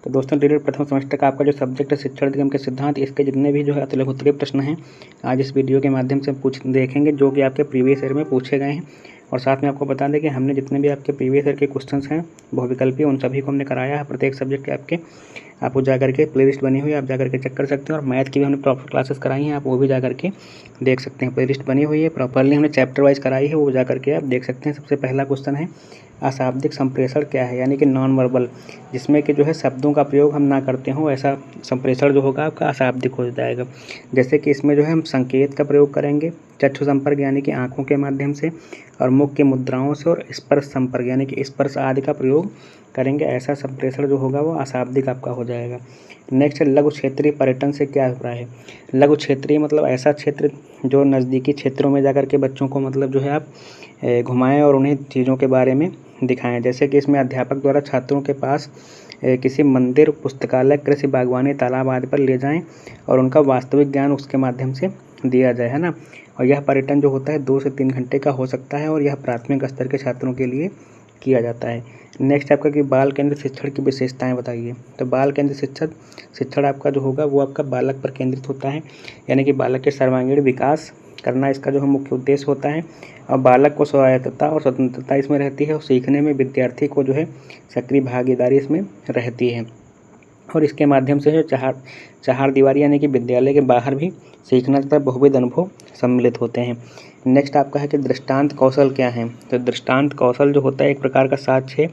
तो दोस्तों डीएलएड प्रथम सेमेस्टर का आपका जो सब्जेक्ट है शिक्षण अधिगम के सिद्धांत, इसके जितने भी जो है अतिलघुत्तरीय प्रश्न हैं आज इस वीडियो के माध्यम से देखेंगे, जो कि आपके प्रीवियस ईयर में पूछे गए हैं। और साथ में आपको बता दें कि हमने जितने भी आपके प्रीवियस ईयर के क्वेश्चंस हैं बहुविकल्पीय, उन सभी को हमने कराया है प्रत्येक सब्जेक्ट के आपके। आप वो जा करके प्ले लिस्ट बनी हुई है, आप जा करके चेक कर सकते हैं। और मैथ की भी हमने प्रॉपर क्लासेस कराई हैं, आप वो भी जा करके देख सकते हैं। प्ले लिस्ट बनी हुई है, प्रॉपरली हमने चैप्टर वाइज कराई है, वो जा करके आप देख सकते हैं। सबसे पहला क्वेश्चन है अशाब्दिक संप्रेषण क्या है, यानी कि नॉन वर्बल, जिसमें कि जो है शब्दों का प्रयोग हम ना करते हों, ऐसा संप्रेषण जो होगा आपका अशाब्दिक हो जाएगा। जैसे कि इसमें जो है हम संकेत का प्रयोग करेंगे, चक्षु संपर्क यानी कि आँखों के माध्यम से, और मुख की मुद्राओं से, और स्पर्श संपर्क यानी कि स्पर्श आदि का प्रयोग करेंगे। ऐसा संप्रेषण जो होगा वो अशाब्दिक आपका हो जाएगा। नेक्स्ट है लघु क्षेत्रीय पर्यटन से क्या अभिप्राय है। लघु क्षेत्रीय मतलब ऐसा क्षेत्र जो नज़दीकी क्षेत्रों में जाकर के बच्चों को मतलब जो है आप घुमाएं और उन्हें चीज़ों के बारे में दिखाएं। जैसे कि इसमें अध्यापक द्वारा छात्रों के पास किसी मंदिर, पुस्तकालय, कृषि, बागवानी, तालाब आदि पर ले जाएं और उनका वास्तविक ज्ञान उसके माध्यम से दिया जाए, है ना। और यह पर्यटन जो होता है 2 से 3 घंटे का हो सकता है, और यह प्राथमिक स्तर के छात्रों के लिए किया जाता है। नेक्स्ट आपका कि बाल केंद्रित शिक्षण की विशेषताएं बताइए। तो बाल केंद्रित शिक्षण आपका जो होगा वो आपका बालक पर केंद्रित होता है, यानी कि बालक के सर्वांगीण विकास करना इसका जो है मुख्य उद्देश्य होता है। और बालक को स्वायत्तता और स्वतंत्रता इसमें रहती है, और सीखने में विद्यार्थी को जो है सक्रिय भागीदारी इसमें रहती है। और इसके माध्यम से जो चार दीवारी यानी कि विद्यालय के बाहर भी सीखने तथा बहुविध अनुभव सम्मिलित होते हैं। नेक्स्ट आपका है कि दृष्टांत कौशल क्या है। तो दृष्टांत कौशल जो होता है एक प्रकार का साक्ष्य है,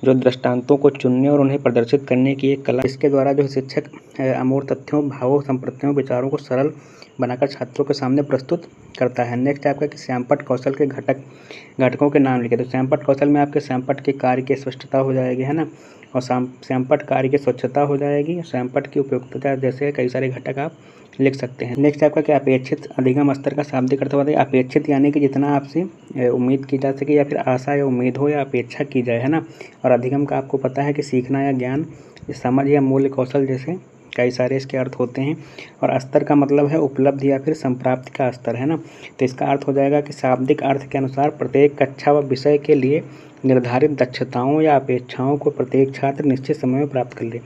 जो दृष्टांतों को चुनने और उन्हें प्रदर्शित करने की एक कला। इसके द्वारा जो शिक्षक अमूर्त तथ्यों, भावों, संप्रतियों, विचारों को सरल बनाकर छात्रों के सामने प्रस्तुत करता है। नेक्स्ट आपका कि श्यामपट्ट कौशल के घटकों के नाम लिखे। तो श्यामपट्ट कौशल में आपके श्यामपट्ट के कार्य की स्पष्टता हो जाएगी, है ना, और श्यामपट्ट कार्य की स्वच्छता हो जाएगी, श्यामपट्ट की उपयुक्तता, जैसे कई सारे घटक आप लिख सकते हैं। नेक्स्ट आपका क्या अपेक्षित अधिगम स्तर का शाब्दिक अर्थ बताइए। अपेक्षित यानी कि जितना आपसे उम्मीद की जा सके, या फिर आशा या उम्मीद हो या अपेक्षा की जाए, है ना। और अधिगम का आपको पता है कि सीखना या ज्ञान, समझ या मूल्य कौशल जैसे कई सारे इसके अर्थ होते हैं। और स्तर का मतलब है उपलब्धि या फिर संप्राप्ति का स्तर, है ना। तो इसका अर्थ हो जाएगा कि शाब्दिक अर्थ के अनुसार प्रत्येक कक्षा व विषय के लिए निर्धारित दक्षताओं या अपेक्षाओं को प्रत्येक छात्र निश्चित समय में प्राप्त कर ले।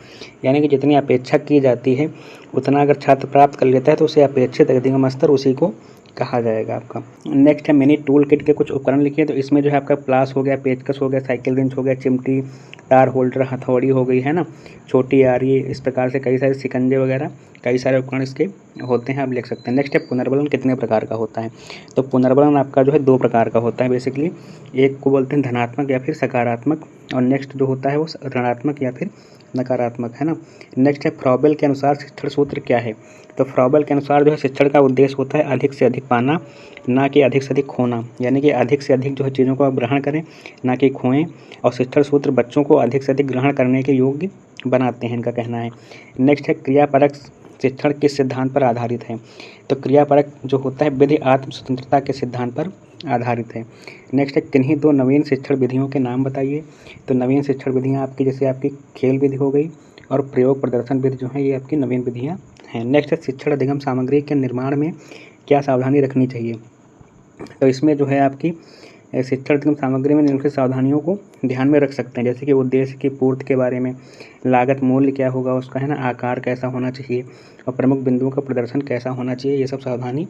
यानी कि जितनी अपेक्षा की जाती है उतना अगर छात्र प्राप्त कर लेता है तो उसे अपेक्षित अधिगम स्तर उसी को कहा जाएगा आपका। नेक्स्ट है मिनी टूल किट के कुछ उपकरण लिखिए। तो इसमें जो है आपका प्लास हो गया, पेचकस हो गया, साइकिल रिंच हो गया, चिमटी, तार होल्डर, हथौड़ी हो गई, है ना, छोटी आरी, इस प्रकार से कई सारे शिकंजे वगैरह कई सारे उपकरण इसके होते हैं, आप लिख सकते हैं। नेक्स्ट है पुनर्बलन कितने प्रकार का होता है। तो पुनर्बलन आपका जो है 2 प्रकार का होता है बेसिकली। एक को बोलते हैं धनात्मक या फिर सकारात्मक, और नेक्स्ट जो होता है वो ऋणात्मक या फिर नकारात्मक, है ना। नेक्स्ट है फ्रॉबेल के अनुसार शिक्षण सूत्र क्या है। तो फ्रॉबेल के अनुसार जो है शिक्षण का उद्देश्य होता है अधिक से अधिक पाना, ना कि अधिक से अधिक खोना। यानी कि अधिक से अधिक जो है चीज़ों को आप ग्रहण करें, ना कि खोएं। और शिक्षण सूत्र बच्चों को अधिक से अधिक ग्रहण करने के योग्य बनाते हैं, इनका कहना है। नेक्स्ट है क्रियापरक शिक्षण किस सिद्धांत पर आधारित है। तो क्रियापरक जो होता है विधि आत्म स्वतंत्रता के सिद्धांत पर आधारित है। नेक्स्ट है किन्हीं 2 नवीन शिक्षण विधियों के नाम बताइए। तो नवीन शिक्षण विधियाँ आपकी जैसे आपकी खेल विधि हो गई और प्रयोग प्रदर्शन विधि जो है ये आपकी नवीन विधियाँ हैं। नेक्स्ट है शिक्षण अधिगम सामग्री के निर्माण में क्या सावधानी रखनी चाहिए। तो इसमें जो है आपकी शिक्षण अधिगम सामग्री में निम्नलिखित सावधानियों को ध्यान में रख सकते हैं, जैसे कि उद्देश्य की पूर्ति के बारे में, लागत मूल्य क्या होगा उसका, है ना, आकार कैसा होना चाहिए, और प्रमुख बिंदुओं का प्रदर्शन कैसा होना चाहिए, ये सब सावधानी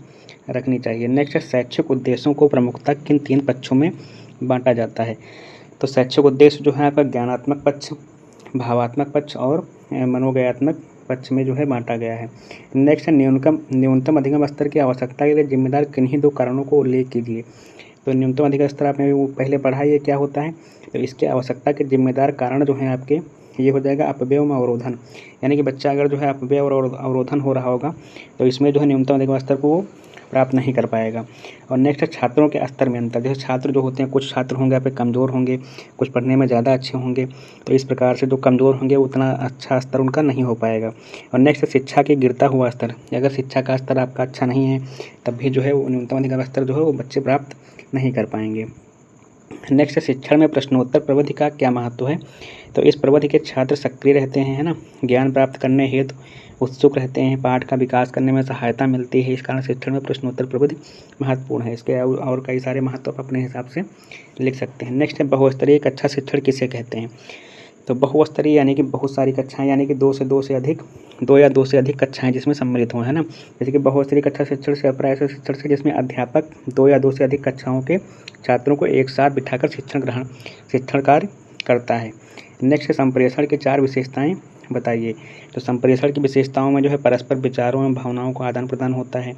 रखनी चाहिए। नेक्स्ट है शैक्षिक उद्देश्यों को प्रमुखता किन 3 पक्षों में बांटा जाता है। तो शैक्षिक उद्देश्य जो है आपका ज्ञानात्मक पक्ष, भावात्मक पक्ष और मनोज्ञानात्मक पक्ष में जो है बांटा गया है। नेक्स्ट है न्यूनतम अधिगम स्तर की आवश्यकता के लिए जिम्मेदार किन्हीं 2 कारणों को उल्लेख कीजिए। तो न्यूनतम अधिगम स्तर आपने वो पहले पढ़ा है, ये क्या होता है। तो इसके आवश्यकता के जिम्मेदार कारण जो हैं आपके, ये हो जाएगा अपव्यय में अवरोधन। यानी कि बच्चा अगर जो है अपव्यय और अवरोधन हो रहा होगा तो इसमें जो है न्यूनतम अधिगम स्तर को वो प्राप्त नहीं कर पाएगा। और नेक्स्ट है छात्रों के स्तर में अंतर। जैसे छात्र जो होते हैं, कुछ छात्र होंगे आप कमज़ोर होंगे, कुछ पढ़ने में ज़्यादा अच्छे होंगे, तो इस प्रकार से जो कमज़ोर होंगे उतना अच्छा स्तर उनका नहीं हो पाएगा। और नेक्स्ट है शिक्षा के गिरता हुआ स्तर। अगर शिक्षा का स्तर आपका अच्छा नहीं है तब भी जो है वो न्यूनतम अधिगम स्तर जो है वो बच्चे प्राप्त नहीं कर पाएंगे। नेक्स्ट है शिक्षण में प्रश्नोत्तर प्रविधि का क्या महत्व है। तो इस प्रविधि के छात्र सक्रिय रहते हैं, है ना, ज्ञान प्राप्त करने हेतु उत्सुक रहते हैं, पाठ का विकास करने में सहायता मिलती है। इस कारण शिक्षण में प्रश्नोत्तर प्रविधि महत्वपूर्ण है। इसके और कई सारे महत्व आप अपने हिसाब से लिख सकते हैं। नेक्स्ट है बहुस्तरीय एक अच्छा शिक्षण किसे कहते हैं। तो बहुस्तरीय यानी कि बहुत सारी कक्षाएं, यानी कि दो या दो से अधिक कक्षाएं जिसमें सम्मिलित हों, है ना। जैसे कि बहुस्तरीय कक्षा शिक्षण से अप्रायः शिक्षण से, जिसमें अध्यापक दो या दो से अधिक कक्षाओं के छात्रों को एक साथ बिठाकर शिक्षण कार्य करता है। नेक्स्ट है संप्रेषण की 4 विशेषताएं बताइए। तो संप्रेषण की विशेषताओं में जो है परस्पर विचारों एवं भावनाओं का आदान प्रदान होता है,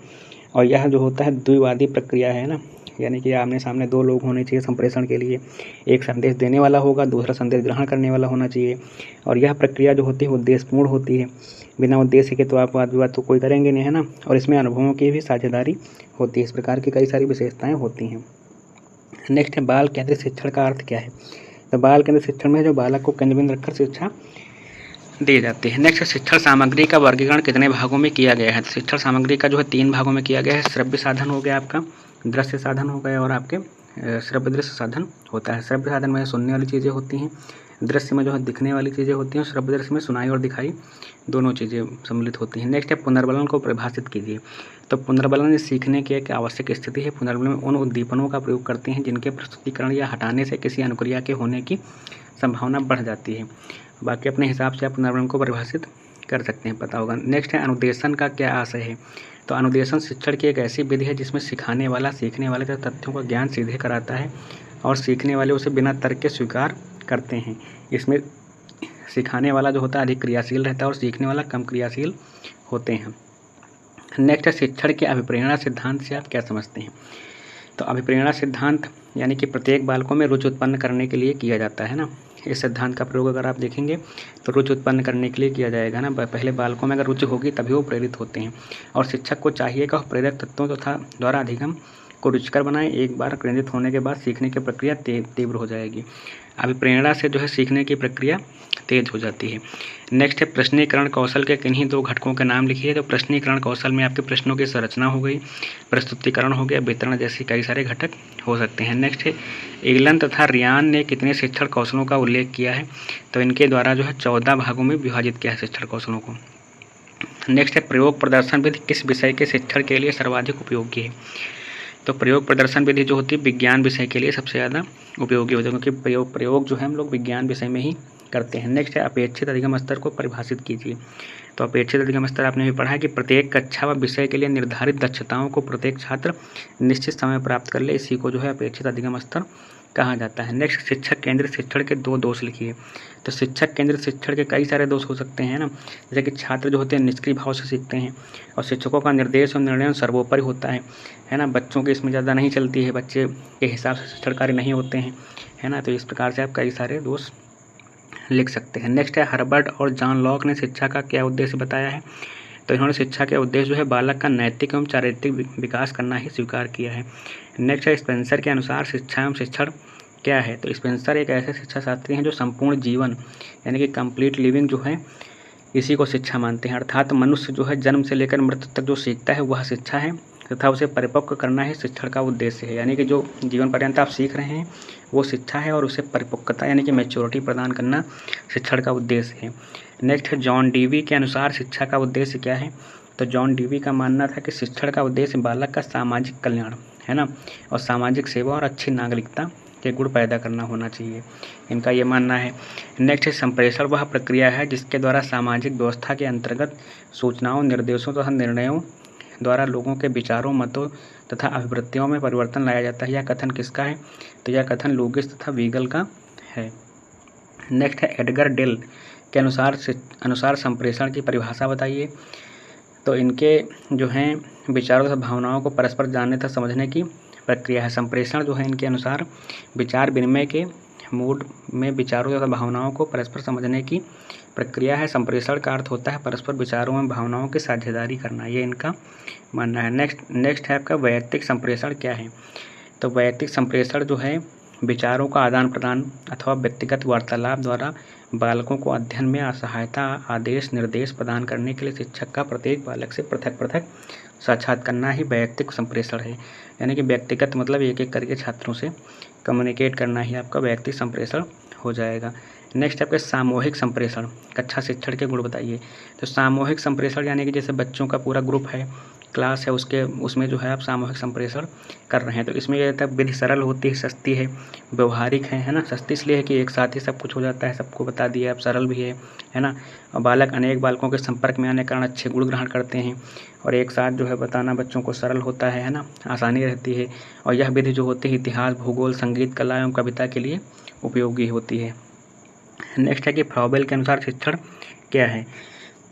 और यह जो होता है द्विवादी प्रक्रिया है ना, यानी कि आमने सामने 2 लोग होने चाहिए संप्रेषण के लिए। एक संदेश देने वाला होगा, दूसरा संदेश ग्रहण करने वाला होना चाहिए। और यह प्रक्रिया जो होती है उद्देश्यपूर्ण होती है, बिना उद्देश्य के तो आप वाद विवाद तो कोई करेंगे नहीं, है ना। और इसमें अनुभवों की भी साझेदारी होती है। इस प्रकार की कई सारी विशेषताएं होती हैं। नेक्स्ट है बाल केंद्रित शिक्षण का अर्थ क्या है। तो बाल केंद्रित शिक्षण में जो बालक को केंद्र बिंदु रखकर शिक्षा दी जाती है। नेक्स्ट शिक्षण सामग्री का वर्गीकरण कितने भागों में किया गया है। तो शिक्षण सामग्री का जो है 3 भागों में किया गया है। श्रव्य साधन हो गया आपका, दृश्य साधन हो गया, और आपके श्रव्य दृश्य साधन होता है। श्रव्य साधन में सुनने वाली चीज़ें होती हैं, दृश्य में जो है दिखने वाली चीज़ें होती हैं, श्रव्य दृश्य में सुनाई और दिखाई दोनों चीज़ें सम्मिलित होती हैं। नेक्स्ट है पुनर्बलन को परिभाषित कीजिए। तो पुनर्बलन सीखने की एक आवश्यक स्थिति है। पुनर्बलन में उन उद्दीपनों का प्रयोग करते हैं जिनके प्रस्तुतिकरण या हटाने से किसी अनुक्रिया के होने की संभावना बढ़ जाती है। बाकी अपने हिसाब से आप पुनर्बलन को परिभाषित कर सकते हैं, पता होगा। नेक्स्ट है अनुदेशन का क्या आशय है। तो अनुदेशन शिक्षण की एक ऐसी विधि है जिसमें सिखाने वाला सीखने वाले के तथ्यों का ज्ञान सीधे कराता है और सीखने वाले उसे बिना तर्क के स्वीकार करते हैं। इसमें सिखाने वाला जो होता है अधिक क्रियाशील रहता है और सीखने वाला कम क्रियाशील होते हैं। नेक्स्ट है शिक्षण के अभिप्रेरणा सिद्धांत से आप क्या समझते हैं। तो अभिप्रेरणा सिद्धांत यानी कि प्रत्येक बालकों में रुचि उत्पन्न करने के लिए किया जाता है ना। इस सिद्धांत का प्रयोग अगर आप देखेंगे तो रुचि उत्पन्न करने के लिए किया जाएगा ना। पहले बालकों में अगर रुचि होगी तभी वो प्रेरित होते हैं, और शिक्षक को चाहिए कि प्रेरक तत्वों तथा द्वारा अधिगम को रुचिकर बनाएं। एक बार केंद्रित होने के बाद सीखने की प्रक्रिया तीव्र हो जाएगी। अभिप्रेरणा से जो है सीखने की प्रक्रिया तेज हो जाती है। नेक्स्ट है प्रश्नीकरण कौशल के किन्हीं 2 घटकों के नाम लिखिए। तो प्रश्नीकरण कौशल में आपके प्रश्नों की संरचना हो गई, प्रस्तुतिकरण हो गया, वितरण जैसे कई सारे घटक हो सकते हैं। नेक्स्ट है एलन तथा रियान ने कितने शिक्षण कौशलों का उल्लेख किया है। तो इनके द्वारा जो है 14 भागों में विभाजित किया है शिक्षण कौशलों को। नेक्स्ट है प्रयोग प्रदर्शन विधि किस विषय के शिक्षण के लिए सर्वाधिक उपयोगी है। तो प्रयोग प्रदर्शन विधि जो होती है विज्ञान विषय के लिए सबसे ज़्यादा उपयोगी होती है, क्योंकि प्रयोग जो है हम लोग विज्ञान विषय में ही करते हैं। नेक्स्ट है अपेक्षित अधिगम स्तर को परिभाषित कीजिए। तो अपेक्षित अधिगम स्तर आपने भी पढ़ा है कि प्रत्येक कक्षा व विषय के लिए निर्धारित दक्षताओं को प्रत्येक छात्र निश्चित समय प्राप्त कर ले, इसी को जो है अपेक्षित अधिगम स्तर कहा जाता है। नेक्स्ट शिक्षक केंद्रित शिक्षण के 2 दोष लिखिए। तो शिक्षक केंद्रित शिक्षण के कई सारे दोष हो सकते हैं ना, जैसे कि छात्र जो होते हैं निष्क्रिय भाव से सीखते हैं और शिक्षकों का निर्देश और निर्णय सर्वोपरि होता है ना। बच्चों की इसमें ज़्यादा नहीं चलती है, बच्चे के हिसाब से शिक्षण कार्य नहीं होते हैं, है ना। तो इस प्रकार से आप कई सारे दोष लिख सकते हैं। नेक्स्ट है हर्बर्ट और जॉन लॉक ने शिक्षा का क्या उद्देश्य बताया है। तो इन्होंने शिक्षा के उद्देश्य जो है बालक का नैतिक एवं चारित्रिक विकास करना ही स्वीकार किया है। नेक्स्ट है स्पेंसर के अनुसार शिक्षा एवं शिक्षण क्या है। तो स्पेंसर एक ऐसे शिक्षा शास्त्री हैं जो संपूर्ण जीवन यानी कि कंप्लीट लिविंग जो है इसी को शिक्षा मानते हैं। अर्थात मनुष्य जो है जन्म से लेकर मृत्यु तक जो सीखता है वह शिक्षा है तथा उसे परिपक्व करना ही शिक्षण का उद्देश्य है। यानी कि जो जीवन पर्यंत आप सीख रहे हैं वो शिक्षा है और उसे परिपक्वता यानी कि मैच्योरिटी प्रदान करना शिक्षण का उद्देश्य है। नेक्स्ट है जॉन डीवी के अनुसार शिक्षा का उद्देश्य क्या है। तो जॉन डीवी का मानना था कि शिक्षण का उद्देश्य बालक का सामाजिक कल्याण है ना, और सामाजिक सेवा और अच्छी नागरिकता के गुण पैदा करना होना चाहिए, इनका ये मानना है। नेक्स्ट है संप्रेषण वह प्रक्रिया है जिसके द्वारा सामाजिक व्यवस्था के अंतर्गत सूचनाओं, निर्देशों तथा निर्णयों द्वारा लोगों के विचारों, मतों तथा अभिवृत्तियों में परिवर्तन लाया जाता है। यह कथन किसका है। तो यह कथन लुगिस तथा वीगल का है। नेक्स्ट है एडगर डेल के अनुसार संप्रेषण की परिभाषा बताइए। तो इनके जो हैं विचारों तथा भावनाओं को परस्पर जानने तथा समझने की प्रक्रिया है। संप्रेषण जो है इनके अनुसार विचार विनिमय के मूड में विचारों तथा भावनाओं को परस्पर समझने की प्रक्रिया है। संप्रेषण का अर्थ होता है परस्पर विचारों एवं भावनाओं की साझेदारी करना, ये इनका मानना है। नेक्स्ट है आपका वैयक्तिक संप्रेषण क्या है। तो वैयक्तिक संप्रेषण जो है विचारों का आदान प्रदान अथवा व्यक्तिगत वार्तालाप द्वारा बालकों को अध्ययन में सहायता, आदेश, निर्देश प्रदान करने के लिए शिक्षक का प्रत्येक बालक से पृथक पृथक साक्षात करना ही वैयक्तिक संप्रेषण है। यानी कि व्यक्तिगत मतलब एक एक करके छात्रों से कम्युनिकेट करना ही आपका वैयक्तिक संप्रेषण हो जाएगा। नेक्स्ट आपके सामूहिक संप्रेषण, कक्षा शिक्षण के गुण बताइए। तो सामूहिक संप्रेषण यानी कि जैसे बच्चों का पूरा ग्रुप है क्लास है उसमें जो है आप सामूहिक संप्रेषण कर रहे हैं। तो इसमें यह तक विधि सरल होती है, सस्ती है, व्यवहारिक है ना। सस्ती इसलिए है कि एक साथ ही सब कुछ हो जाता है, सबको बता दिया, अब सरल भी है ना। और बालक अनेक बालकों के संपर्क में आने के कारण अच्छे गुण ग्रहण करते हैं और एक साथ जो है बताना बच्चों को सरल होता है ना, आसानी रहती है। और यह विधि जो होती है इतिहास, भूगोल, संगीत, कला एवं कविता के लिए उपयोगी होती है। नेक्स्ट है कि फ्रॉबेल के अनुसार शिक्षण क्या है।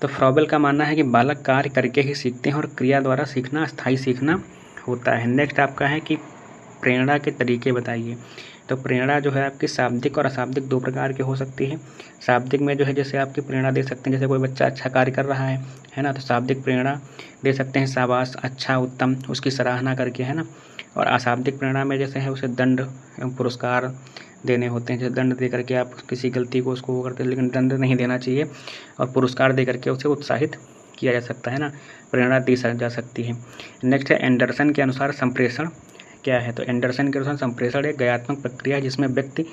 तो फ्रॉबेल का मानना है कि बालक कार्य करके ही सीखते हैं और क्रिया द्वारा सीखना स्थायी सीखना होता है। नेक्स्ट आपका है कि प्रेरणा के तरीके बताइए। तो प्रेरणा जो है आपकी शाब्दिक और अशाब्दिक 2 प्रकार की हो सकती है। शाब्दिक में जो है जैसे आपकी प्रेरणा दे सकते हैं, जैसे कोई बच्चा अच्छा कार्य कर रहा है ना, तो शाब्दिक प्रेरणा दे सकते हैं, शाबाश, अच्छा, उत्तम, उसकी सराहना करके, है ना। और अशाब्दिक प्रेरणा में जैसे है उसे दंड एवं पुरस्कार देने होते हैं। जैसे दंड दे करके आप किसी गलती को उसको वो करते हैं, लेकिन दंड नहीं देना चाहिए, और पुरस्कार दे करके उसे उत्साहित किया जा सकता है ना, प्रेरणा दी जा सकती है। नेक्स्ट है एंडरसन के अनुसार संप्रेषण क्या है। तो एंडरसन के अनुसार संप्रेषण एक गयात्मक प्रक्रिया है जिसमें व्यक्ति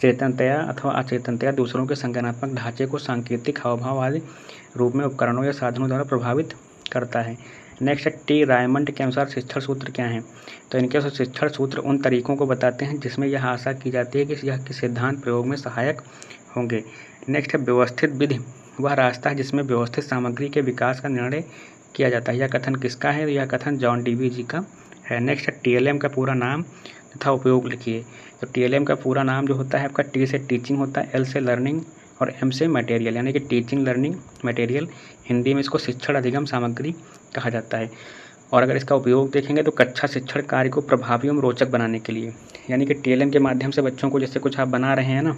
चेतनतया अथवा अचेतनतया दूसरों के संज्ञानात्मक ढांचे को सांकेतिक, हावभाव आदि रूप में उपकरणों या साधनों द्वारा प्रभावित करता है। नेक्स्ट है टी रायमंड के अनुसार शिक्षण सूत्र क्या हैं। तो इनके अनुसार शिक्षण सूत्र उन तरीकों को बताते हैं जिसमें यह आशा की जाती है कि यह सिद्धांत प्रयोग में सहायक होंगे। नेक्स्ट है व्यवस्थित विधि, वह रास्ता है जिसमें व्यवस्थित सामग्री के विकास का निर्णय किया जाता है। यह कथन किसका है। यह कथन जॉन डीवी जी का है। नेक्स्ट है टीएलएम का पूरा नाम तथा उपयोग लिखिए। तो टीएलएम का पूरा नाम जो होता है आपका, टी से टीचिंग होता है, एल से लर्निंग और एम से मटेरियल, यानी कि टीचिंग लर्निंग मटेरियल। हिंदी में इसको शिक्षण अधिगम सामग्री कहा जाता है। और अगर इसका उपयोग देखेंगे तो कक्षा शिक्षण कार्य को प्रभावी एवं रोचक बनाने के लिए, यानी कि टीएलएम के माध्यम से बच्चों को जैसे कुछ आप बना रहे हैं ना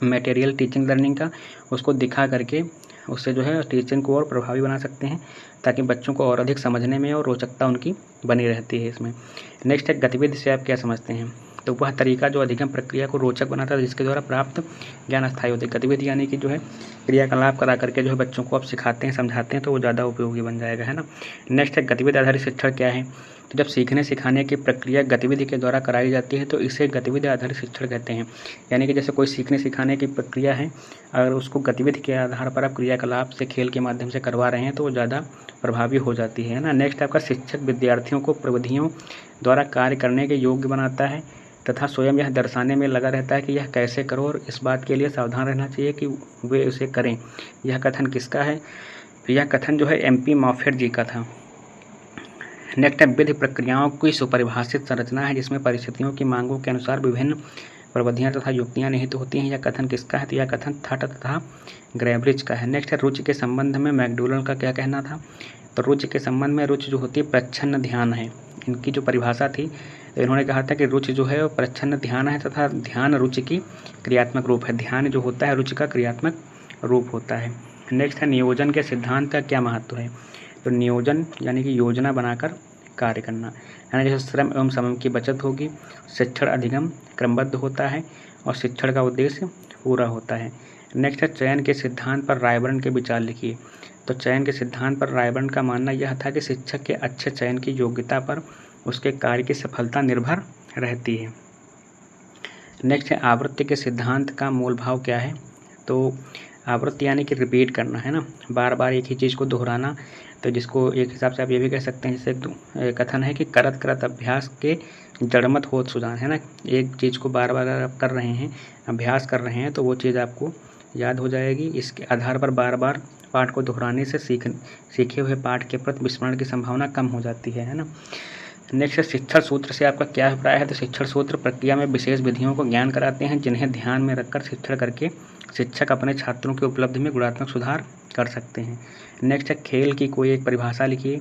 मटेरियल टीचिंग लर्निंग का, उसको दिखा करके उससे जो है टीचिंग को और प्रभावी बना सकते हैं, ताकि बच्चों को और अधिक समझने में और रोचकता उनकी बनी रहती है इसमें। नेक्स्ट है गतिविधि से आप क्या समझते हैं। तो वह तरीका जो अधिगम प्रक्रिया को रोचक बनाता है, जिसके द्वारा प्राप्त ज्ञान अस्थायी होती है। गतिविधि यानी कि जो है क्रियाकलाप करा करके जो है बच्चों को आप सिखाते हैं, समझाते हैं, तो वो ज़्यादा उपयोगी बन जाएगा, है ना। नेक्स्ट है गतिविधि आधारित शिक्षण क्या है। तो जब सीखने सिखाने की प्रक्रिया गतिविधि के द्वारा कराई जाती है तो इसे गतिविधि आधारित शिक्षण कहते हैं। यानी कि जैसे कोई सीखने सिखाने की प्रक्रिया है, अगर उसको गतिविधि के आधार पर आप क्रियाकलाप से, खेल के माध्यम से करवा रहे हैं तो वो ज़्यादा प्रभावी हो जाती है ना। नेक्स्ट आपका शिक्षक विद्यार्थियों को प्रविधियों द्वारा कार्य करने के योग्य बनाता है तथा स्वयं यह दर्शाने में लगा रहता है कि यह कैसे करो, और इस बात के लिए सावधान रहना चाहिए कि वे उसे करें। यह कथन किसका है। यह कथन जो है MP मॉफेट जी का था। नेक्स्ट है विधि प्रक्रियाओं की सुपरिभाषित संरचना है जिसमें परिस्थितियों की मांगों के अनुसार विभिन्न प्रविधियां तथा युक्तियां निहित होती हैं। यह कथन किसका है। तो यह कथन थट तथा ग्रेबरिज का है। नेक्स्ट है रुचि के संबंध में मैकडोनल्ड का क्या कहना था। तो रुचि के संबंध में रुचि जो होती है प्रच्छन्न ध्यान है। इनकी जो परिभाषा थी, तो इन्होंने कहा था कि रुचि जो है वो प्रच्छन्न ध्यान है तथा ध्यान रुचि की क्रियात्मक रूप है। ध्यान जो होता है रुचि का क्रियात्मक रूप होता है। नेक्स्ट है नियोजन के सिद्धांत का क्या महत्व है। तो नियोजन यानी कि योजना बनाकर कार्य करना, यानी जैसे श्रम एवं समय की बचत होगी, शिक्षण अधिगम क्रमबद्ध होता है और शिक्षण का उद्देश्य पूरा होता है। नेक्स्ट है चयन के सिद्धांत पर रायबर्न के विचार लिखिए। तो चयन के सिद्धांत पर रायबर्न का मानना यह था कि शिक्षक के अच्छे चयन की योग्यता पर उसके कार्य की सफलता निर्भर रहती है। नेक्स्ट है आवृत्ति के सिद्धांत का मूल भाव क्या है। तो आवृत्ति यानी कि रिपीट करना, है ना, बार बार एक ही चीज़ को दोहराना। तो जिसको एक हिसाब से आप ये भी कह सकते हैं, जैसे कथन है कि करत करत अभ्यास के जड़मत होत सुजान, है ना। एक चीज़ को बार बार आप कर रहे हैं, अभ्यास कर रहे हैं, तो वो चीज़ आपको याद हो जाएगी। इसके आधार पर बार बार पाठ को दोहराने से सीखे हुए पाठ के प्रति विस्मरण की संभावना कम हो जाती है ना। नेक्स्ट शिक्षण सूत्र से आपका क्या अभिप्राय है। तो शिक्षण सूत्र प्रक्रिया में विशेष विधियों को ज्ञान कराते हैं जिन्हें ध्यान में रखकर शिक्षण करके शिक्षक अपने छात्रों की उपलब्धि में गुणात्मक सुधार कर सकते हैं। नेक्स्ट है खेल की कोई एक परिभाषा लिखिए।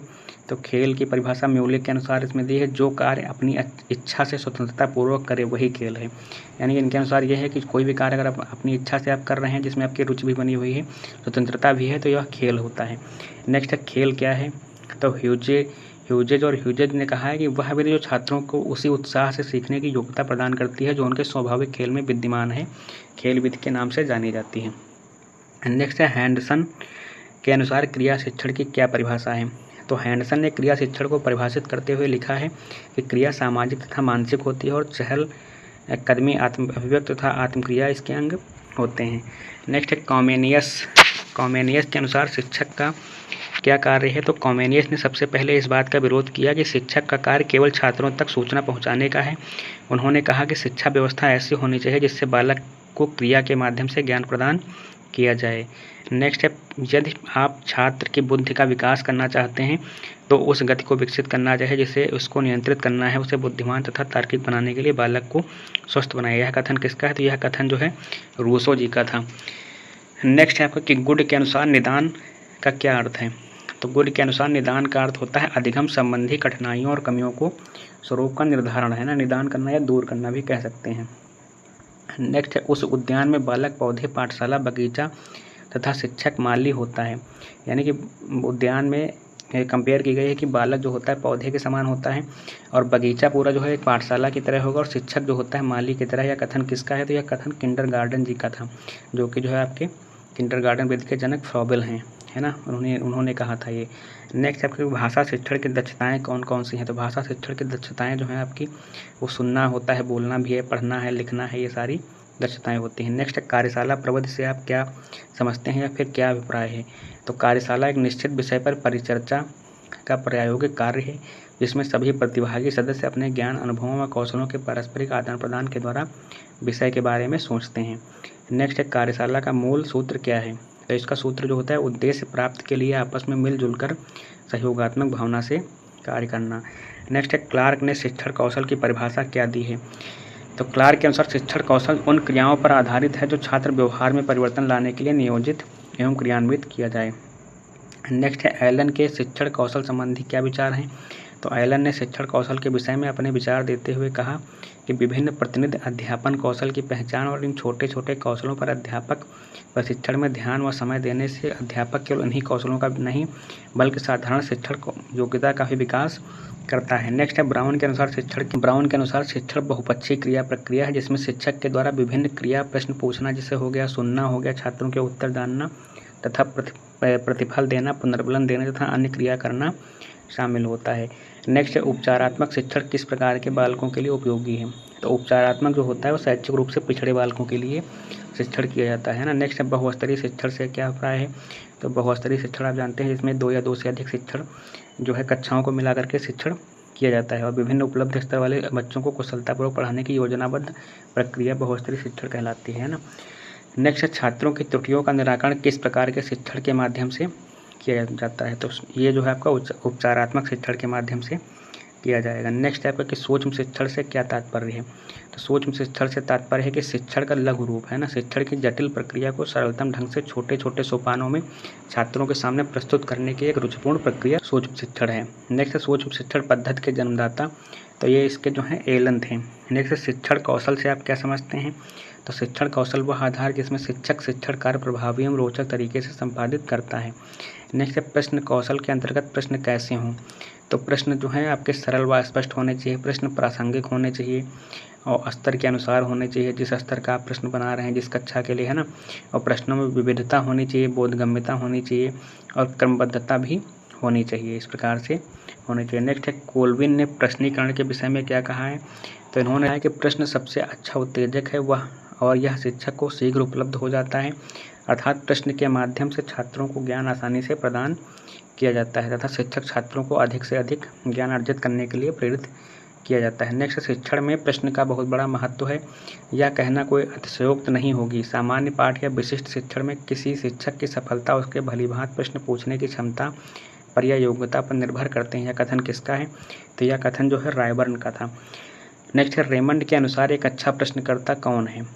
तो खेल की परिभाषा म्यूलिक के अनुसार इसमें दी है, जो कार्य अपनी इच्छा से स्वतंत्रता पूर्वक करे वही खेल है। यानी इनके अनुसार यह है कि कोई भी कार्य अगर आप अपनी इच्छा से आप कर रहे हैं, जिसमें आपकी रुचि भी बनी हुई है, स्वतंत्रता भी है, तो यह खेल होता है। नेक्स्ट है खेल क्या है। तो ह्यूजेज ने कहा है कि वह विधि जो छात्रों को उसी उत्साह से सीखने की योग्यता प्रदान करती है जो उनके स्वाभाविक खेल में विद्यमान है, खेल विधि के नाम से जानी जाती है। नेक्स्ट है हैंडसन के अनुसार क्रिया शिक्षण की क्या परिभाषा है। तो हैंडसन ने क्रिया शिक्षण को परिभाषित करते हुए लिखा है कि क्रिया सामाजिक तथा मानसिक होती है और चहल कदमी आत्म अभिव्यक्त तथा आत्मक्रिया इसके अंग होते हैं। नेक्स्ट है कॉमेनियस के अनुसार शिक्षक का क्या कार्य है? तो कॉमेनियस ने सबसे पहले इस बात का विरोध किया कि शिक्षक का कार्य केवल छात्रों तक सूचना पहुंचाने का है। उन्होंने कहा कि शिक्षा व्यवस्था ऐसी होनी चाहिए जिससे बालक को क्रिया के माध्यम से ज्ञान प्रदान किया जाए। नेक्स्ट है, यदि आप छात्र की बुद्धि का विकास करना चाहते हैं तो उस गति को विकसित करना चाहिए जिसे उसको नियंत्रित करना है। उसे बुद्धिमान तथा तार्किक बनाने के लिए बालक को स्वस्थ बनाए। यह कथन किसका है? तो यह कथन जो है रूसो जी का था। नेक्स्ट है आपका कि गुड के अनुसार निदान का क्या अर्थ है? तो गुड के अनुसार निदान का अर्थ होता है अधिगम संबंधी कठिनाइयों और कमियों को स्वरूप का निर्धारण, है ना, निदान करना या दूर करना भी कह सकते हैं। नेक्स्ट है, उस उद्यान में बालक पौधे, पाठशाला, बगीचा तथा शिक्षक माली होता है। यानी कि उद्यान में कंपेयर की गई है कि बालक जो होता है पौधे के समान होता है और बगीचा पूरा जो है एक पाठशाला की तरह होगा और शिक्षक जो होता है माली की तरह। यह कथन किसका है? तो यह कथन किंडरगार्टन जी का था, जो कि जो है आपके किंडरगार्टन विधि के जनक फ्रॉबेल हैं, है ना, उन्होंने कहा था ये। नेक्स्ट आपकी भाषा शिक्षण की दक्षताएं कौन कौन सी हैं? तो भाषा शिक्षण की दक्षताएं जो हैं आपकी, वो सुनना होता है, बोलना भी है, पढ़ना है, लिखना है, ये सारी दक्षताएं होती हैं। नेक्स्ट कार्यशाला प्रबंध से आप क्या समझते हैं या फिर क्या अभिप्राय है? तो कार्यशाला एक निश्चित विषय पर परिचर्चा का प्रायोगिक कार्य है जिसमें सभी प्रतिभागी सदस्य अपने ज्ञान, अनुभवों व कौशलों के पारस्परिक आदान प्रदान के द्वारा विषय के बारे में सोचते हैं। नेक्स्ट है, कार्यशाला का मूल सूत्र क्या है? तो इसका सूत्र जो होता है उद्देश्य प्राप्ति के लिए आपस में मिलजुल कर सहयोगात्मक भावना से कार्य करना। नेक्स्ट है, क्लार्क ने शिक्षण कौशल की परिभाषा क्या दी है? तो क्लार्क के अनुसार शिक्षण कौशल उन क्रियाओं पर आधारित है जो छात्र व्यवहार में परिवर्तन लाने के लिए नियोजित एवं क्रियान्वित किया जाए। नेक्स्ट है, एलन के शिक्षण कौशल संबंधी क्या विचार हैं? तो एलन ने शिक्षण कौशल के विषय में अपने विचार देते हुए कहा कि विभिन्न प्रतिनिधि अध्यापन कौशल की पहचान और इन छोटे छोटे कौशलों पर अध्यापक प्रशिक्षण में ध्यान व समय देने से अध्यापक केवल इन्हीं कौशलों का नहीं बल्कि साधारण शिक्षण योग्यता का भी विकास करता है। नेक्स्ट है, ब्राउन के अनुसार शिक्षण बहुपक्षीय क्रिया प्रक्रिया है जिसमें शिक्षक के द्वारा विभिन्न क्रिया प्रश्न पूछना, जिसे हो गया सुनना, हो गया छात्रों के उत्तर जानना तथा प्रतिफल देना, पुनर्बलन देना तथा अन्य क्रिया करना शामिल होता है। नेक्स्ट है, उपचारात्मक शिक्षण किस प्रकार के बालकों के लिए उपयोगी है? तो उपचारात्मक जो होता है वो शैक्षिक रूप से पिछड़े बालकों के लिए शिक्षण किया जाता है ना। नेक्स्ट है, बहुस्तरीय शिक्षण से क्या अभिप्राय है? तो बहुस्तरीय शिक्षण आप जानते हैं जिसमें 2 या 2 से अधिक शिक्षण जो है कक्षाओं को मिला करके शिक्षण किया जाता है और विभिन्न उपलब्ध स्तर वाले बच्चों को कुशलतापूर्वक पढ़ाने की योजनाबद्ध प्रक्रिया बहुस्तरीय शिक्षण कहलाती है ना। नेक्स्ट है, छात्रों की त्रुटियों का निराकरण किस प्रकार के शिक्षण के माध्यम से किया जाता है? तो ये जो है आपका उपचारात्मक शिक्षण के माध्यम से किया जाएगा। नेक्स्ट है आपका कि सूक्ष्म शिक्षण से क्या तात्पर्य है? तो सूक्ष्म शिक्षण से तात्पर्य है कि शिक्षण का लघु रूप, है ना, शिक्षण की जटिल प्रक्रिया को सरलतम ढंग से छोटे छोटे सोपानों में छात्रों के सामने प्रस्तुत करने की एक रुचिपूर्ण प्रक्रिया सूक्ष्म शिक्षण है। नेक्स्ट है, सूक्ष्म शिक्षण पद्धति के जन्मदाता, तो ये इसके जो हैं एलन थे। नेक्स्ट है, शिक्षण कौशल से आप क्या समझते हैं? तो शिक्षण कौशल वह आधार जिसमें शिक्षक शिक्षण कार्य प्रभावी एवं रोचक तरीके से संपादित करता है। नेक्स्ट है, प्रश्न कौशल के अंतर्गत प्रश्न कैसे हों? तो प्रश्न जो हैं आपके सरल व स्पष्ट होने चाहिए, प्रश्न प्रासंगिक होने चाहिए और स्तर के अनुसार होने चाहिए, जिस स्तर का आप प्रश्न बना रहे हैं जिस कक्षा के लिए, है ना, और प्रश्नों में विविधता होनी चाहिए, बोधगम्यता होनी चाहिए और क्रमबद्धता भी होनी चाहिए, इस प्रकार से होनी चाहिए। नेक्स्ट है, कोल्विन ने प्रश्नीकरण के विषय में क्या कहा है? तो इन्होंने कहा कि प्रश्न सबसे अच्छा उत्तेजक है वह और यह शिक्षक को शीघ्र उपलब्ध हो जाता है, अर्थात प्रश्न के माध्यम से छात्रों को ज्ञान आसानी से प्रदान किया जाता है तथा शिक्षक छात्रों को अधिक से अधिक ज्ञान अर्जित करने के लिए प्रेरित किया जाता है। नेक्स्ट, शिक्षण में प्रश्न का बहुत बड़ा महत्व है, यह कहना कोई अतिशयोक्त नहीं होगी। सामान्य पाठ या विशिष्ट शिक्षण में किसी शिक्षक की सफलता उसके भलीभांति प्रश्न पूछने की क्षमता पर या योग्यता पर निर्भर करते हैं। यह कथन किसका है? तो यह कथन जो है रायबर्न का था। नेक्स्ट है, रेमंड के अनुसार एक अच्छा प्रश्नकर्ता कौन है?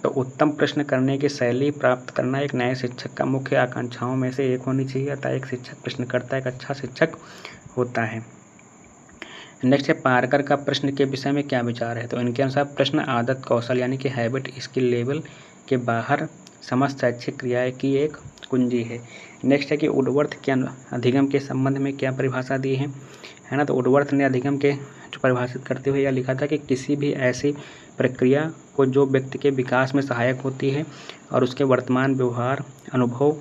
तो उत्तम प्रश्न करने की शैली प्राप्त करना एक नए शिक्षक का मुख्य आकांक्षाओं में से एक होनी चाहिए, अतः एक शिक्षक प्रश्नकर्ता एक अच्छा शिक्षक होता है। नेक्स्ट है, पारकर का प्रश्न के विषय में क्या विचार है? तो इनके अनुसार प्रश्न आदत कौशल यानी कि हैबिट स्किल लेवल के बाहर समस्त शैक्षिक क्रियाएं की एक कुंजी है। नेक्स्ट है कि वुडवर्थ के अधिगम के संबंध में क्या परिभाषा दी है ना। तो वुडवर्थ ने अधिगम के जो परिभाषित करते हुए यह लिखा था कि किसी भी ऐसी प्रक्रिया को जो व्यक्ति के विकास में सहायक होती है और उसके वर्तमान व्यवहार अनुभव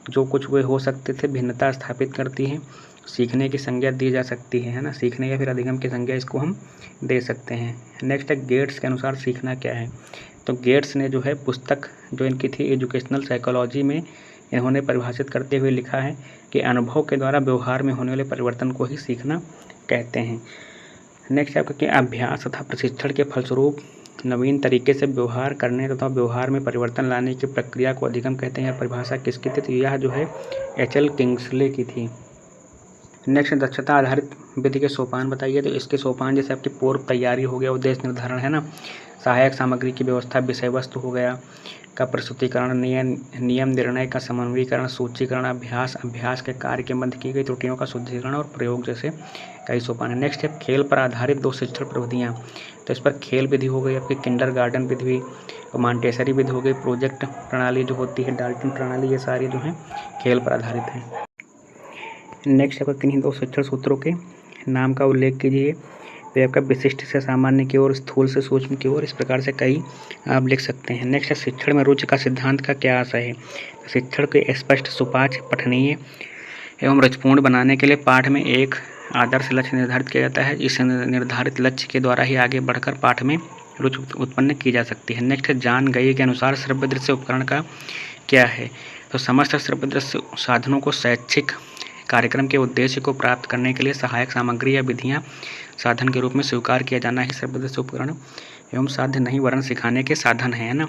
जो कुछ वे हो सकते थे भिन्नता स्थापित करती है, सीखने की संज्ञा दी जा सकती है ना, सीखने या फिर अधिगम की संज्ञा इसको हम दे सकते हैं। नेक्स्ट है, गेट्स के अनुसार सीखना क्या है? तो गेट्स ने जो है पुस्तक जो इनकी थी एजुकेशनल साइकोलॉजी में इन्होंने परिभाषित करते हुए लिखा है कि अनुभव के द्वारा व्यवहार में होने वाले परिवर्तन को ही सीखना कहते हैं। नेक्स्ट आपका क्या, अभ्यास तथा प्रशिक्षण के फलस्वरूप नवीन तरीके से व्यवहार करने तथा व्यवहार में परिवर्तन लाने की प्रक्रिया को अधिगम कहते हैं। परिभाषा किसकी थी? तो यह जो है एच.एल. किंग्सले की थी। नेक्स्ट दक्षता आधारित विधि के सोपान बताइए। तो इसके सोपान जैसे आपकी पूर्व तैयारी हो गया, उद्देश्य निर्धारण है ना, सहायक सामग्री की व्यवस्था, विषय वस्तु हो गया का प्रस्तुतिकरण, नियम निर्णय का समन्वयीकरण, सूचीकरण, अभ्यास के कार्य के मध्य की गई त्रुटियों का शुद्धिकरण और प्रयोग जैसे कई सोपान है। नेक्स्ट है खेल पर आधारित 2 शिक्षण प्रविधियाँ। तो इस पर खेल विधि हो गई आपकी किंडरगार्टन विधि, मॉन्टेसरी विधि हो गई, प्रोजेक्ट प्रणाली जो होती है, डाल्टन प्रणाली, ये सारी जो है खेल पर आधारित है। नेक्स्ट आपका किन्हीं 2 शिक्षण सूत्रों के नाम का उल्लेख कीजिए। तो आपका विशिष्ट से सामान्य की ओर, स्थूल से सूक्ष्म की ओर, इस प्रकार से कई आप लिख सकते हैं। नेक्स्ट है शिक्षण में रुचि का सिद्धांत का क्या आशय है। शिक्षण के स्पष्ट, सुपाच्य, पठनीय एवं रुचिपूर्ण बनाने के लिए पाठ में एक आदर्श लक्ष्य निर्धारित किया जाता है। इस निर्धारित लक्ष्य के द्वारा ही आगे बढ़कर पाठ में रुचि उत्पन्न की जा सकती है। नेक्स्ट है जान गई के अनुसार श्रव्य दृश्य उपकरण का क्या है। तो समस्त श्रव्य दृश्य साधनों को शैक्षिक कार्यक्रम के उद्देश्य को प्राप्त करने के लिए सहायक सामग्री या विधियां साधन के रूप में स्वीकार किया जाना ही श्रव्य दृश्य उपकरण एवं साध्य नहीं वरन सिखाने के साधन है ना।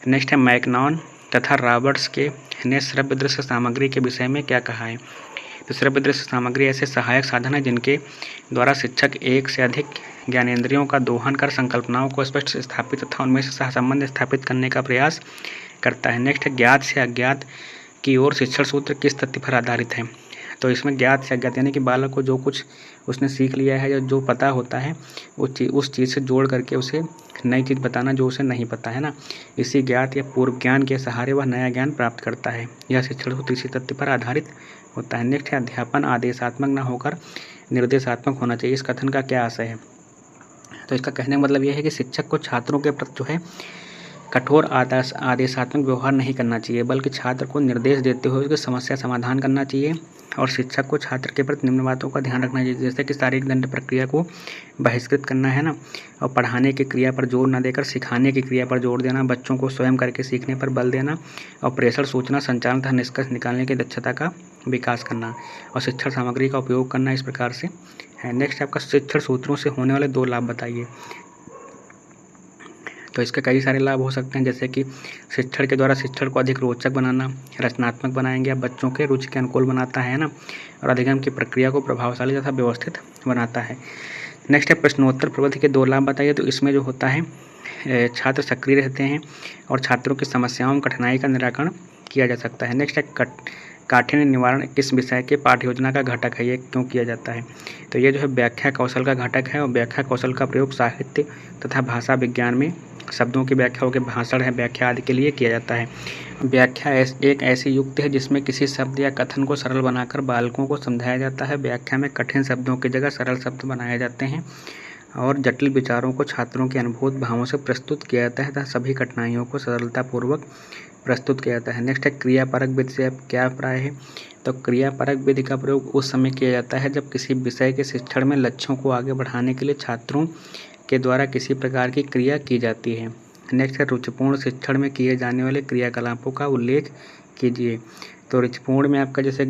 नेक्स्ट है मैकनॉन तथा रॉबर्ट्स के ने श्रव्य दृश्य सामग्री के विषय में क्या कहा है। तो श्रव्य दृश्य सामग्री ऐसे सहायक साधन है जिनके द्वारा शिक्षक एक से अधिक ज्ञानेंद्रियों का दोहन कर संकल्पनाओं को स्पष्ट स्थापित तथा उनमें से सहसंबंध स्थापित करने का प्रयास करता है। नेक्स्ट है ज्ञात से अज्ञात की ओर शिक्षण सूत्र किस तथ्य पर आधारित है। तो इसमें ज्ञात से अज्ञात यानी कि बालक को जो कुछ उसने सीख लिया है या जो पता होता है उस चीज़ से जोड़ करके उसे नई चीज़ बताना जो उसे नहीं पता है ना। इसी ज्ञात या पूर्व ज्ञान के सहारे वह नया ज्ञान प्राप्त करता है। यह शिक्षण सूत्र इसी तथ्य पर आधारित होता है। नेक्स्ट है अध्यापन आदेशात्मक न होकर निर्देशात्मक होना चाहिए। इस कथन का क्या आशय है। तो इसका कहने का मतलब यह है कि शिक्षक को छात्रों के प्रति जो है कठोर आदेशात्मक व्यवहार नहीं करना चाहिए, बल्कि छात्र को निर्देश देते हुए उसकी समस्या समाधान करना चाहिए। और शिक्षक को छात्र के प्रति निम्न बातों का ध्यान रखना चाहिए, जैसे कि शारीरिक दंड प्रक्रिया को बहिष्कृत करना है ना, और पढ़ाने की क्रिया पर जोर न देकर सिखाने की क्रिया पर जोर देना, बच्चों को स्वयं करके सीखने पर बल देना, और प्रेषण, सूचना, संचालन तथा निष्कर्ष निकालने की दक्षता का विकास करना, और शिक्षण सामग्री का उपयोग करना इस प्रकार से है। नेक्स्ट आपका शिक्षण सूत्रों से होने वाले 2 लाभ बताइए। तो इसके कई सारे लाभ हो सकते हैं, जैसे कि शिक्षण के द्वारा शिक्षण को अधिक रोचक बनाना, रचनात्मक बनाएंगे, बच्चों के रुचि के अनुकूल बनाता है ना, और अधिगम की प्रक्रिया को प्रभावशाली तथा व्यवस्थित बनाता है। नेक्स्ट है प्रश्नोत्तर प्रविधि के 2 लाभ बताइए। तो इसमें जो होता है छात्र सक्रिय रहते हैं और छात्रों की समस्याओं कठिनाई का निराकरण किया जा सकता है। नेक्स्ट है काठिन्य निवारण किस विषय के पाठ्य योजना का घटक है, ये क्यों किया जाता है। तो ये जो है व्याख्या कौशल का घटक है, और व्याख्या कौशल का प्रयोग साहित्य तथा भाषा विज्ञान में शब्दों की व्याख्या के भाषण है व्याख्या आदि के लिए किया जाता है। व्याख्या एक ऐसी युक्ति है जिसमें किसी शब्द या कथन को सरल बनाकर बालकों को समझाया जाता है। व्याख्या में कठिन शब्दों की जगह सरल शब्द बनाए जाते हैं और जटिल विचारों को छात्रों के अनुभूत भावों से प्रस्तुत किया जाता है तथा सभी कठिनाइयों को सरलतापूर्वक प्रस्तुत किया जाता है। नेक्स्ट है क्रियापरक विधि से क्या अभिप्राय है। तो क्रियापरक विधि का प्रयोग उस समय किया जाता है जब किसी विषय के शिक्षण में लक्ष्यों को आगे बढ़ाने के लिए छात्रों के द्वारा किसी प्रकार की क्रिया की जाती है। नेक्स्ट है रुचिपूर्ण शिक्षण में किए जाने वाले क्रियाकलापों का उल्लेख कीजिए। तो रुचिपूर्ण में आपका जैसे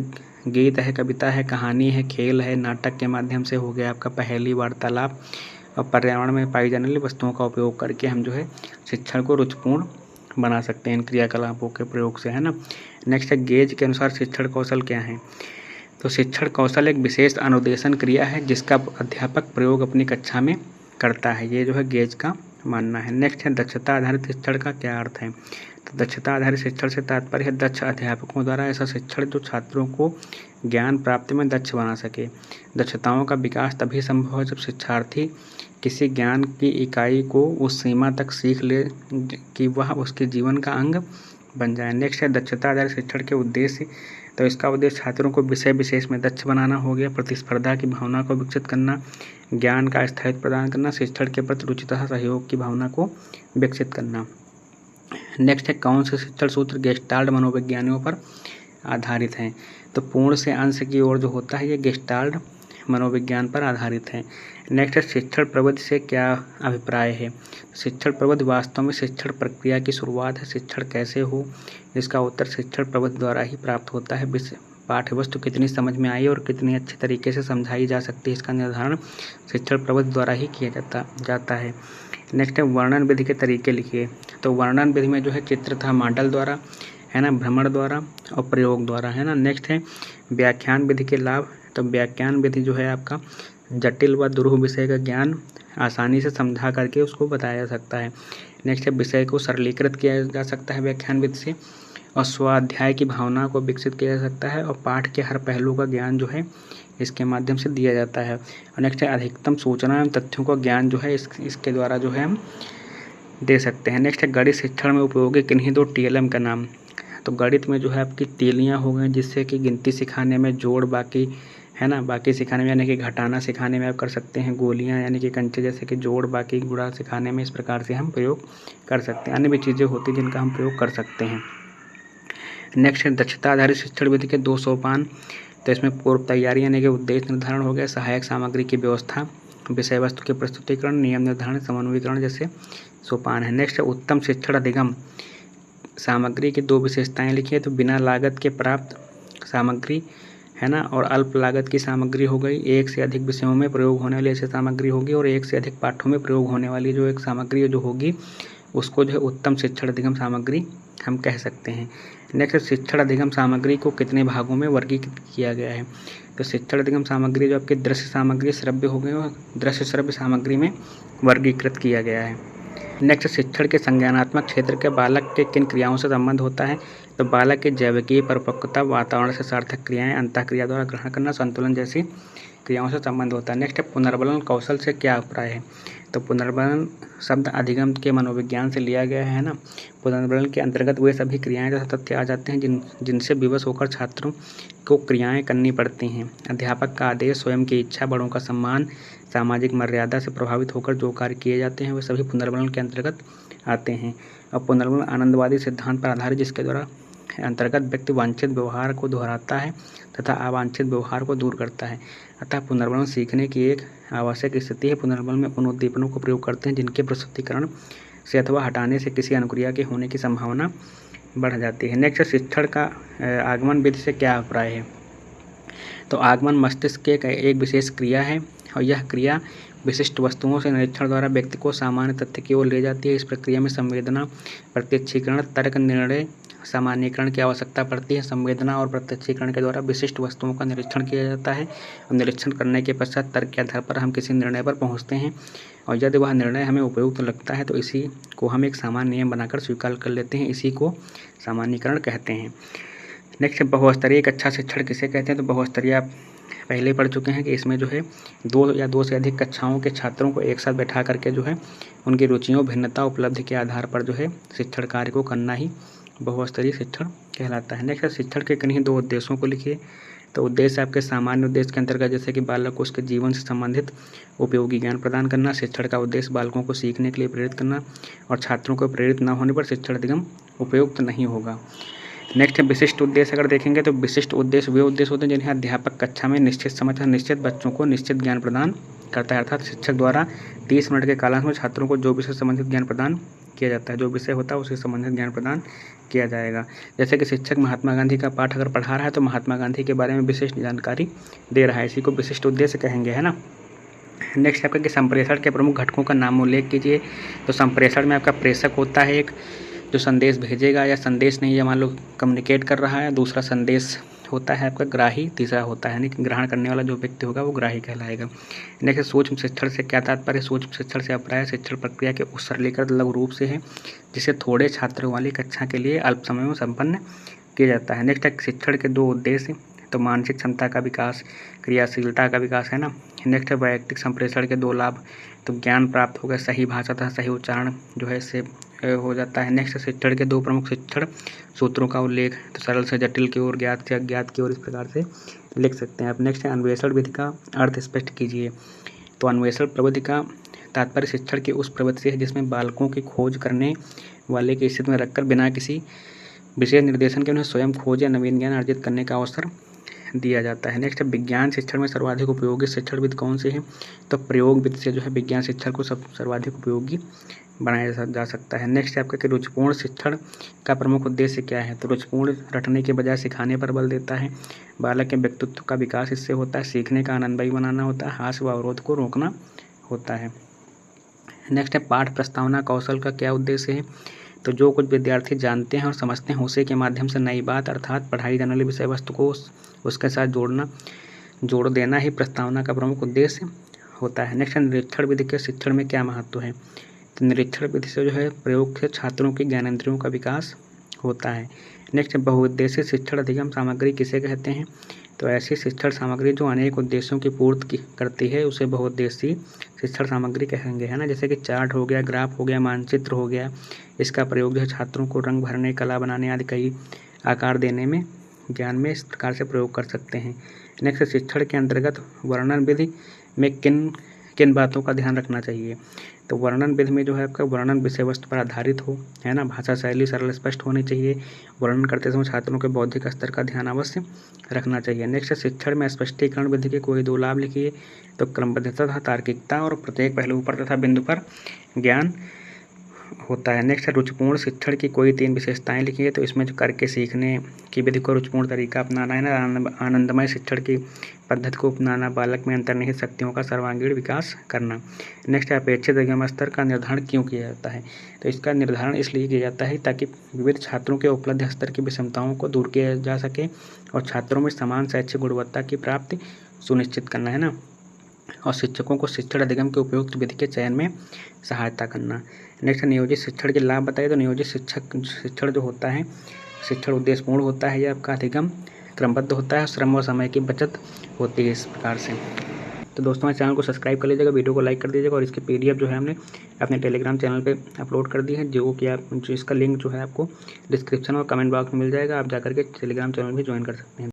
गीत है, कविता है, कहानी है, खेल है, नाटक के माध्यम से हो गया आपका पहेली, वार्तालाप, और पर्यावरण में पाई जाने वाली वस्तुओं का उपयोग करके हम जो है शिक्षण को रुचिपूर्ण बना सकते हैं इन क्रियाकलापों के प्रयोग से, है ना। नेक्स्ट है गेज के अनुसार शिक्षण कौशल क्या है। तो शिक्षण कौशल एक विशेष अनुदेशन क्रिया है जिसका अध्यापक प्रयोग अपनी कक्षा में करता है, ये जो है गेज का मानना है। नेक्स्ट है दक्षता आधारित शिक्षण का क्या अर्थ है। तो दक्षता आधारित शिक्षण से तात्पर्य है दक्ष अध्यापकों द्वारा ऐसा शिक्षण जो छात्रों को ज्ञान प्राप्ति में दक्ष बना सके। दक्षताओं का विकास तभी संभव है जब शिक्षार्थी किसी ज्ञान की इकाई को उस सीमा तक सीख ले कि वह उसके जीवन का अंग बन जाए। नेक्स्ट है दक्षता आधारित शिक्षण के उद्देश्य। तो इसका उद्देश्य छात्रों को विषय विशेष में दक्ष बनाना हो गया, प्रतिस्पर्धा की भावना को विकसित करना, ज्ञान का स्थायित्व प्रदान करना, शिक्षण के प्रति रुचि तथा सहयोग की भावना को विकसित करना। नेक्स्ट है कौन से शिक्षण सूत्र गेस्टाल्ट मनोविज्ञानियों पर आधारित हैं। तो पूर्ण से अंश की ओर जो होता है ये गेस्टाल्ट मनोविज्ञान पर आधारित है। नेक्स्ट है शिक्षण प्रविधि से क्या अभिप्राय है। शिक्षण प्रविधि वास्तव में शिक्षण प्रक्रिया की शुरुआत है। शिक्षण कैसे हो, इसका उत्तर शिक्षण प्रविधि द्वारा ही प्राप्त होता है। पाठ्य वस्तु कितनी समझ में आई और कितनी अच्छे तरीके से समझाई जा सकती है, इसका निर्धारण शिक्षण प्रविधि द्वारा ही किया जाता है। नेक्स्ट है वर्णन विधि के तरीके लिखिए। तो वर्णन विधि में जो है चित्र तथा मॉडल द्वारा, है ना, भ्रमण द्वारा और प्रयोग द्वारा, है ना। नेक्स्ट है व्याख्यान विधि के लाभ। तो व्याख्यान विधि जो है आपका जटिल व दुरूह विषय का ज्ञान आसानी से समझा करके उसको बताया जा सकता है। नेक्स्ट है विषय को सरलीकृत किया जा सकता है व्याख्यान विधि से, और स्वाध्याय की भावना को विकसित किया जा सकता है, और पाठ के हर पहलू का ज्ञान जो है इसके माध्यम से दिया जाता है। और नेक्स्ट है अधिकतम सूचना एवं तथ्यों का ज्ञान जो है इसके द्वारा जो है हम दे सकते हैं। नेक्स्ट है गणित शिक्षण में उपयोगी किन्हीं दो टीएलएम का नाम। तो गणित में जो है आपकी तीलियाँ हो गई, जिससे कि गिनती सिखाने में, जोड़ बाकी, है ना, बाकी सिखाने में, यानी कि घटाना सिखाने में आप कर सकते हैं। गोलियाँ यानी कि कंचे जैसे कि जोड़ बाकी गुणा सिखाने में इस प्रकार से हम प्रयोग कर सकते हैं। अन्य भी चीज़ें होती हैं जिनका हम प्रयोग कर सकते हैं। नेक्स्ट है दक्षता आधारित शिक्षण विधि के 2 सोपान। तो इसमें पूर्व तैयारी यानी कि उद्देश्य निर्धारण हो गया, सहायक सामग्री की व्यवस्था, विषय वस्तु के प्रस्तुतिकरण, नियम निर्धारण, समन्वयीकरण जैसे सोपान है। नेक्स्ट है उत्तम शिक्षण अधिगम सामग्री की 2 विशेषताएं लिखिए। तो बिना लागत के प्राप्त सामग्री, है ना, और अल्प लागत की सामग्री हो गई। एक से अधिक विषयों में प्रयोग होने वाली ऐसी सामग्री होगी, और एक से अधिक पाठों में प्रयोग होने वाली जो एक सामग्री जो होगी उसको जो है उत्तम शिक्षण अधिगम सामग्री हम कह सकते हैं। नेक्स्ट शिक्षण अधिगम सामग्री को कितने भागों में वर्गीकृत किया गया है। तो शिक्षण अधिगम सामग्री जो आपकी दृश्य सामग्री, श्रव्य हो गई, और दृश्य श्रव्य सामग्री में वर्गीकृत किया गया है। नेक्स्ट शिक्षण के संज्ञानात्मक क्षेत्र के बालक के किन क्रियाओं से संबंध होता है। तो बालक के जैविकीय परिपक्वता, वातावरण से सार्थक क्रियाएं, अंतःक्रिया द्वारा ग्रहण करना, संतुलन जैसी क्रियाओं से संबंध होता है। नेक्स्ट है पुनर्बलन कौशल से क्या अभिप्राय है। तो पुनर्बलन शब्द अधिगम के मनोविज्ञान से लिया गया है ना। पुनर्बलन के अंतर्गत वे सभी क्रियाएं तथा तथ्य आ जाते हैं जिनसे विवश होकर छात्रों को क्रियाएं करनी पड़ती हैं। अध्यापक का आदेश, स्वयं की इच्छा, बड़ों का सम्मान, सामाजिक मर्यादा से प्रभावित होकर जो कार्य किए जाते हैं वे सभी पुनर्बलन के अंतर्गत आते हैं। और पुनर्बलन आनंदवादी सिद्धांत पर आधारित, जिसके द्वारा अंतर्गत व्यक्ति वांछित व्यवहार को दोहराता है तथा अवांछित व्यवहार को दूर करता है। अतः पुनर्बलन सीखने की एक आवश्यक स्थिति है। पुनर्बलन में उन उद्दीपनों को प्रयोग करते हैं जिनके प्रस्तुतिकरण से अथवा हटाने से किसी अनुक्रिया के होने की संभावना बढ़ जाती है। नेक्स्ट शिक्षण का आगमन विधि से क्या अभिप्राय है। तो आगमन मस्तिष्क के एक विशेष क्रिया है, और यह क्रिया विशिष्ट वस्तुओं से निरीक्षण द्वारा व्यक्ति को सामान्य तथ्य की ओर ले जाती है। इस प्रक्रिया में संवेदना, प्रत्यक्षीकरण, तर्क, निर्णय, सामान्यीकरण की आवश्यकता पड़ती है। संवेदना और प्रत्यक्षीकरण के द्वारा विशिष्ट वस्तुओं का निरीक्षण किया जाता है, और निरीक्षण करने के पश्चात तर्क के आधार पर हम किसी निर्णय पर पहुंचते हैं, और यदि वह निर्णय हमें उपयुक्त लगता है तो इसी को हम एक सामान्य नियम बनाकर स्वीकार कर लेते हैं। इसी को सामान्यीकरण कहते हैं। नेक्स्ट बहुस्तरीय कक्षा शिक्षण किसे कहते हैं। तो बहुस्तरीय आप पहले पढ़ चुके हैं कि इसमें जो है 2 या 2 से अधिक कक्षाओं के छात्रों को एक साथ बैठा करके जो है उनकी रुचियों, भिन्नता, उपलब्धि के आधार पर जो है शिक्षण कार्य को करना ही बहुस्तरीय शिक्षण कहलाता है। नेक्स्ट शिक्षण के किन्हीं 2 उद्देश्यों को लिखिए। तो उद्देश्य आपके सामान्य उद्देश्य के अंतर्गत जैसे कि बालक को उसके जीवन से संबंधित उपयोगी ज्ञान प्रदान करना। शिक्षण का उद्देश्य बालकों को सीखने के लिए प्रेरित करना, और छात्रों को प्रेरित न होने पर शिक्षण अधिगम उपयुक्त नहीं होगा। नेक्स्ट है विशिष्ट उद्देश्य। अगर देखेंगे तो विशिष्ट उद्देश्य वे उद्देश्य होते हैं जिन्हें अध्यापक कक्षा में निश्चित समय तथा निश्चित बच्चों को निश्चित ज्ञान प्रदान करता है। अर्थात शिक्षक द्वारा 30 मिनट के कालांश में छात्रों को जो विषय संबंधित ज्ञान प्रदान किया जाता है, जो विषय होता है उससे संबंधित ज्ञान प्रदान किया जाएगा। जैसे कि शिक्षक महात्मा गांधी का पाठ अगर पढ़ा रहा है तो महात्मा गांधी के बारे में विशिष्ट जानकारी दे रहा है, इसी को विशिष्ट उद्देश्य कहेंगे, है ना। नेक्स्ट आपका कि संप्रेषण के प्रमुख घटकों का नाम उल्लेख कीजिए। तो संप्रेषण में आपका प्रेषक होता है एक, जो संदेश भेजेगा या संदेश नहीं, या मान लो कम्युनिकेट कर रहा है। दूसरा संदेश होता है आपका ग्राही, तीसरा होता है यानी ग्रहण करने वाला जो व्यक्ति होगा वो ग्राही कहलाएगा। नेक्स्ट सूक्ष्म शिक्षण से क्या तात्पर्य। सूक्ष्म शिक्षण से अभिप्राय शिक्षण प्रक्रिया के उस सरलीकृत लघु रूप से है जिसे थोड़े छात्रों वाली कक्षा के लिए अल्प समय में संपन्न किया जाता है। नेक्स्ट शिक्षण के 2 उद्देश्य। तो मानसिक क्षमता का विकास, क्रियाशीलता का विकास, है ना। नेक्स्ट है वैयक्तिक संप्रेषण के 2 लाभ। तो ज्ञान प्राप्त होगा, सही भाषा तथा सही उच्चारण जो है इससे हो जाता है। नेक्स्ट शिक्षण के 2 प्रमुख शिक्षण सूत्रों का उल्लेख। तो सरल से जटिल की ओर, ज्ञात से अज्ञात की ओर, इस प्रकार से लिख सकते हैं आप। नेक्स्ट है अन्वेषण विधि का अर्थ स्पष्ट कीजिए। तो अन्वेषण प्रविधि का तात्पर्य शिक्षण की उस प्रवृत्ति से है जिसमें बालकों की खोज करने वाले की स्थिति में रखकर बिना किसी विशेष निर्देशन के उन्हें स्वयं खोज या नवीन ज्ञान अर्जित करने का अवसर दिया जाता है। नेक्स्ट है विज्ञान शिक्षण में सर्वाधिक उपयोगी शिक्षण विधि कौन सी है? तो प्रयोग विधि से जो है विज्ञान शिक्षण को सर्वाधिक उपयोगी बनाया जा सकता है। नेक्स्ट है आपका कि रुचिपूर्ण शिक्षण का प्रमुख उद्देश्य क्या है? तो रुचिपूर्ण रटने के बजाय सिखाने पर बल देता है। बालक के व्यक्तित्व का विकास इससे होता है। सीखने का आनंदमयी बनाना होता है। हास्य व अवरोध को रोकना होता है। नेक्स्ट है पाठ प्रस्तावना कौशल का क्या उद्देश्य है? तो जो कुछ विद्यार्थी जानते हैं और समझते हैं उसी के माध्यम से नई बात अर्थात पढ़ाई जाने वाली विषय वस्तु को उसके साथ जोड़ देना ही प्रस्तावना का प्रमुख उद्देश्य होता है। नेक्स्ट निरीक्षण विधि के शिक्षण में क्या महत्व है? तो निरीक्षण विधि से जो है प्रयोग से छात्रों की ज्ञानेंद्रियों का विकास होता है। नेक्स्ट बहुउद्देशीय शिक्षण अधिगम सामग्री किसे कहते हैं? तो ऐसी शिक्षण सामग्री जो अनेक उद्देश्यों की पूर्ति करती है उसे बहुउद्देशीय शिक्षण सामग्री कहेंगे, है ना। जैसे कि चार्ट हो गया, ग्राफ हो गया, मानचित्र हो गया। इसका प्रयोग जो है छात्रों को रंग भरने, कला बनाने आदि कई आकार देने में ज्ञान में इस प्रकार से प्रयोग कर सकते हैं। नेक्स्ट शिक्षण के अंतर्गत वर्णन विधि में किन किन बातों का ध्यान रखना चाहिए? तो वर्णन विधि में जो है आपका वर्णन विषय वस्तु पर आधारित हो, है ना। भाषा शैली सरल स्पष्ट होनी चाहिए। वर्णन करते समय छात्रों के बौद्धिक स्तर का ध्यान अवश्य रखना चाहिए। नेक्स्ट शिक्षण में स्पष्टीकरण विधि के कोई 2 लाभ लिखिए। तो क्रमबद्धता तथा तार्किकता और प्रत्येक पहलू पर तथा बिंदु पर ज्ञान होता है। नेक्स्ट रुचिपूर्ण शिक्षण की कोई 3 विशेषताएं लिखिए। तो इसमें जो करके सीखने की विधि को रुचिपूर्ण तरीका अपनाना है ना, आनंदमय शिक्षण की पद्धति को अपनाना, बालक में अंतर्निहित शक्तियों का सर्वांगीण विकास करना। नेक्स्ट अपेक्षित अधिगम स्तर का निर्धारण क्यों किया जाता है? तो इसका निर्धारण इसलिए किया जाता है ताकि विविध छात्रों के उपलब्ध स्तर की विषमताओं को दूर किया जा सके और छात्रों में समान शैक्षिक गुणवत्ता की प्राप्ति सुनिश्चित करना, है ना। और शिक्षकों को शिक्षण अधिगम के उपयुक्त विधि के चयन में सहायता करना। नेक्स्ट नियोजित शिक्षण के लाभ बताइए। तो नियोजित शिक्षण जो होता है, शिक्षण उद्देश्यपूर्ण होता है, यह आपका अधिगम क्रमबद्ध होता है, श्रम और समय की बचत होती है इस प्रकार से। तो दोस्तों हमारे चैनल को सब्सक्राइब कर लीजिएगा, वीडियो को लाइक कर दीजिएगा और इसकी PDF जो है हमने अपने टेलीग्राम चैनल पे अपलोड कर दी है, जो इसका लिंक जो है आपको डिस्क्रिप्शन और कमेंट बॉक्स में मिल जाएगा। आप जाकर के टेलीग्राम चैनल भी ज्वाइन कर सकते हैं।